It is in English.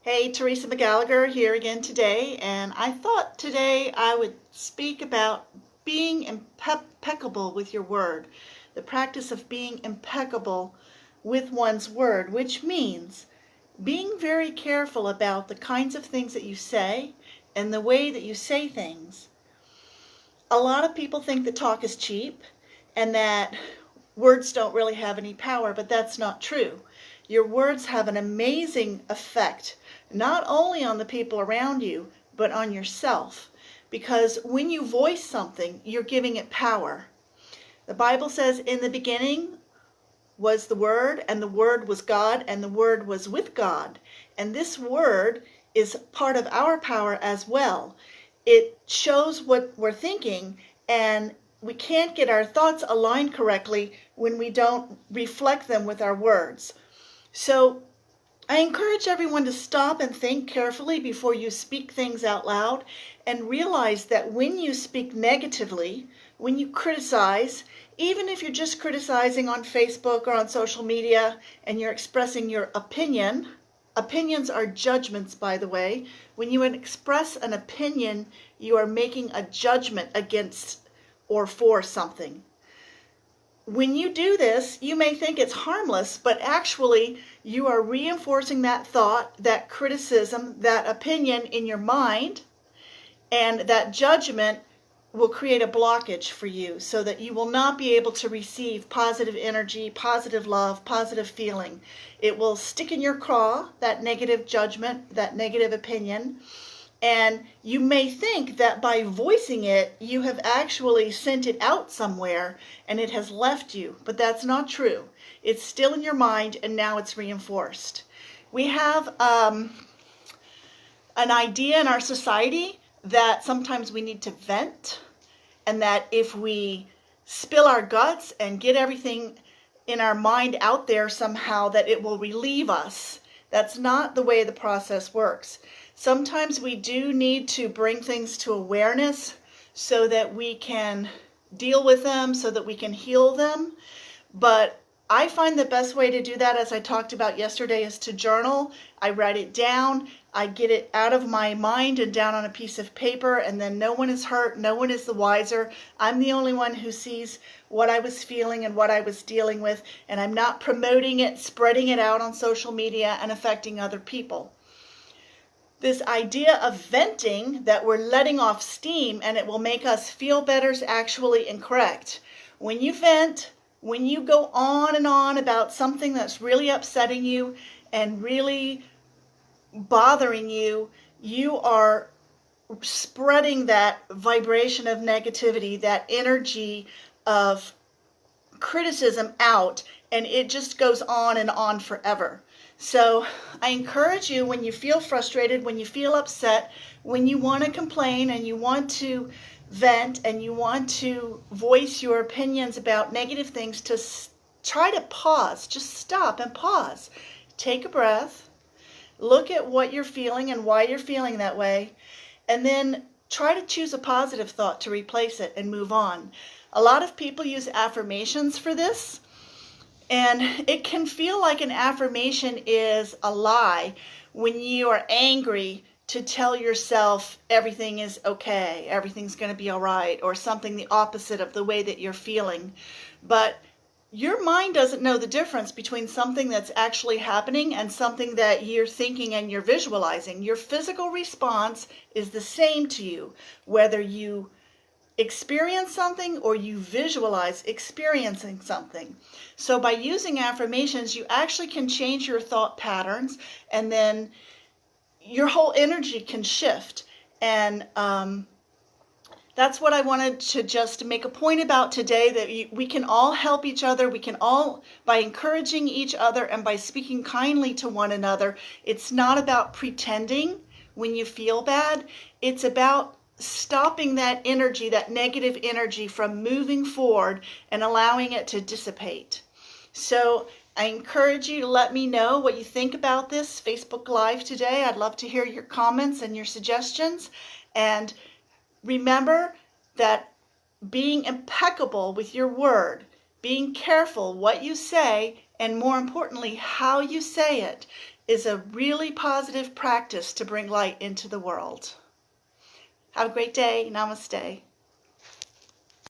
Hey, Teresa McGallagher here again today, and I thought today I would speak about being impeccable with your word, the practice of being impeccable with one's word, which means being very careful about the kinds of things that you say and the way that you say things. A lot of people think that talk is cheap and that words don't really have any power, but that's not true. Your words have an amazing effect, not only on the people around you, but on yourself. Because when you voice something, you're giving it power. The Bible says, in the beginning was the Word, and the Word was God, and the Word was with God. And this Word is part of our power as well. It shows what we're thinking, and we can't get our thoughts aligned correctly when we don't reflect them with our words. So I encourage everyone to stop and think carefully before you speak things out loud, and realize that when you speak negatively, when you criticize, even if you're just criticizing on Facebook or on social media and you're expressing your opinion, opinions are judgments, by the way. When you express an opinion, you are making a judgment against or for something. When you do this, you may think it's harmless, but actually you are reinforcing that thought, that criticism, that opinion in your mind, and that judgment will create a blockage for you so that you will not be able to receive positive energy, positive love, positive feeling. It will stick in your craw, that negative judgment, that negative opinion. And you may think that by voicing it, you have actually sent it out somewhere and it has left you, but that's not true. It's still in your mind and now it's reinforced. We have an idea in our society that sometimes we need to vent, and that if we spill our guts and get everything in our mind out there somehow, that it will relieve us. That's not the way the process works. Sometimes we do need to bring things to awareness so that we can deal with them, so that we can heal them. But I find the best way to do that, as I talked about yesterday, is to journal. I write it down. I get it out of my mind and down on a piece of paper, and then no one is hurt. No one is the wiser. I'm the only one who sees what I was feeling and what I was dealing with, and I'm not promoting it, spreading it out on social media and affecting other people. This idea of venting, that we're letting off steam and it will make us feel better, is actually incorrect. When you vent, when you go on and on about something that's really upsetting you and really bothering you, you are spreading that vibration of negativity, that energy of criticism out, and it just goes on and on forever. So I encourage you, when you feel frustrated, when you feel upset, when you want to complain and you want to vent and you want to voice your opinions about negative things, to try to pause. Just stop and pause. Take a breath. Look at what you're feeling and why you're feeling that way, and then try to choose a positive thought to replace it and move on. A lot of people use affirmations for this, and it can feel like an affirmation is a lie when you are angry, to tell yourself everything is okay, everything's going to be all right, or something the opposite of the way that you're feeling. But your mind doesn't know the difference between something that's actually happening and something that you're thinking and you're visualizing. Your physical response is the same to you, whether you experience something or you visualize experiencing something. So by using affirmations, you actually can change your thought patterns, and then your whole energy can shift. And that's what I wanted to just make a point about today, that we can all help each other. We can all, by encouraging each other and by speaking kindly to one another. It's not about pretending when you feel bad. It's about stopping that energy, that negative energy, from moving forward and allowing it to dissipate. So I encourage you to let me know what you think about this Facebook Live today. I'd love to hear your comments and your suggestions. And remember that being impeccable with your word, being careful what you say, and more importantly, how you say it, is a really positive practice to bring light into the world. Have a great day. Namaste.